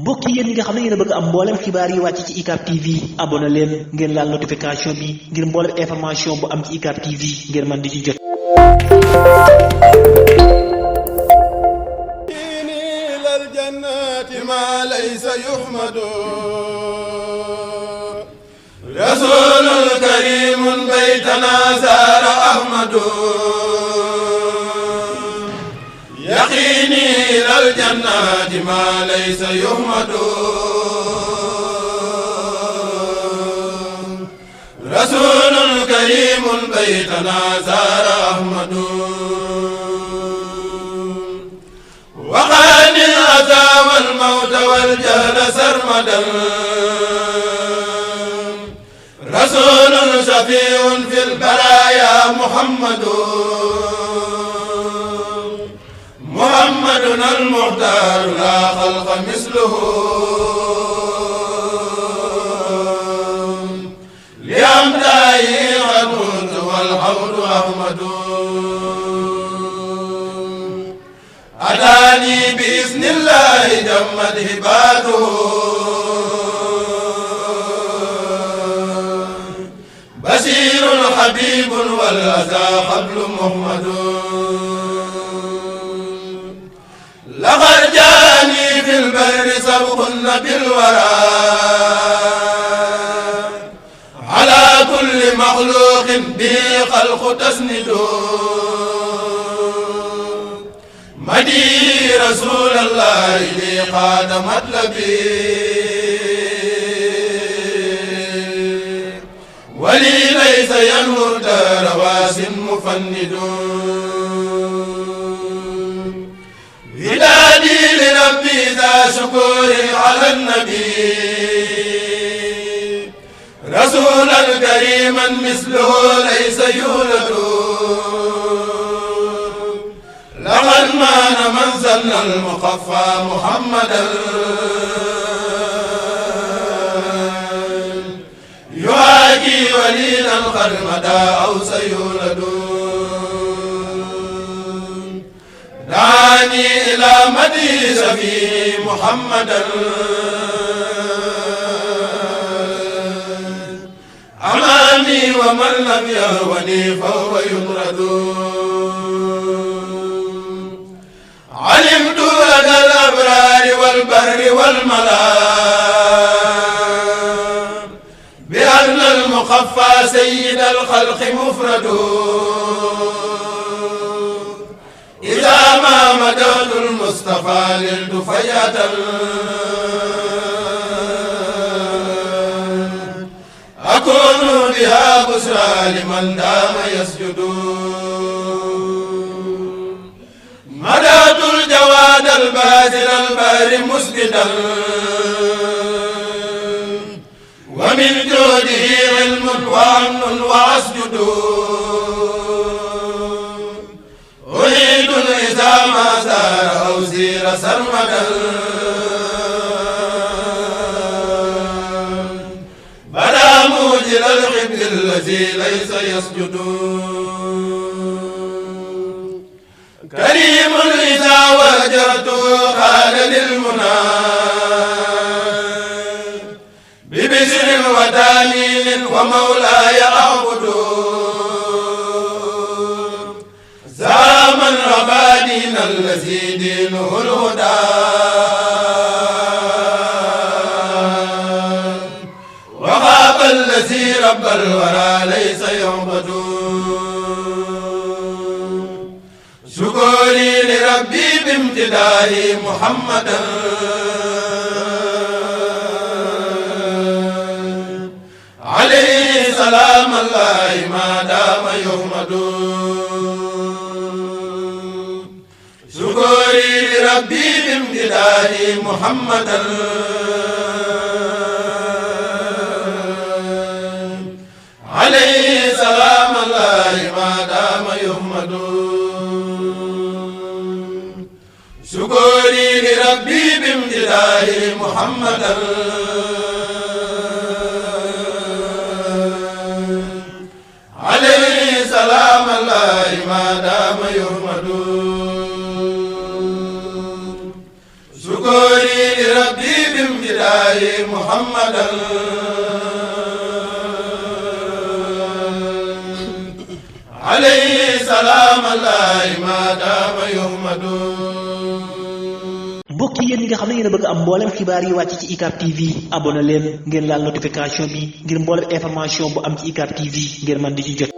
mbokk yéen ñi nga xam ne yéen a bëgg am mboolem xibaar yi wàcc ci ICAP TV abonné leen ngeen laal notification bi ngir mboolem information bu am ci ICAP TV ngir mën di ci jot. rasulun karimun baytana zara ahmadu يقيني إلى الجنة ما ليس يحمد رسول كريم بيتنا زار أحمد وقاني الأذى والموت والجهل سرمدا رسول شفيع في البرايا محمد محمدنا المختار لا خلق مثله لأمدائه غدوت والحوض أحمد أتاني بإذن الله جمد هباته بشير حبيب والأذى قبل محمد لقد جاني في البر سبق بالورى على كل مخلوق به خلق تسند مدي رسول الله لي قاد مطلبي ولي ليس ينهر رواس مفند هداني لربي ذا شكور على النبي رسولا كريما مثله ليس يولد لقد مان من زن المخفى محمدا يواجي ولينا قد مدى أو سيولد دعني إلى مدي سفي محمدا أمامي ومن لم يهوني فهو يطرد علمت لدى الأبرار والبر والملا بأن المخفى سيد الخلق مفرد إذا ما مدد المصطفى للت فية أكون بها بشرى لمن دام يسجد مدد الجواد الباذل البار مسجدا ومن جوده علم وأمن وأسجد إذا ما زار أو زير سرمدا بلا موجل الغبل الذي ليس يسجد كريم إذا وجرت قال للمنى ببشر وتامين ومولاي أعبد زامن ربادين الذي دينه الهدى وغاب الذي رب الورى ليس يعبد شكري لربي بامتداه محمدا عليه سلام الله ما دام يحمد شكري لربي بامتداه محمدا عليه سلام الله ما دام يحمد شكري لربي بامتداه محمدا عليه سلام الله ما دام يحمد شكري لربي إلهي محمدا عليه سلام الله ما دام يحمد. mbokk yéen ñi nga xam ne yéen a bëgg am mboolem xibaar yi wàcc ci ICAP TV abonné leen ngeen laal notification bi ngir mboolem information bu am ci ICAP TV ngeen mën di ci jot.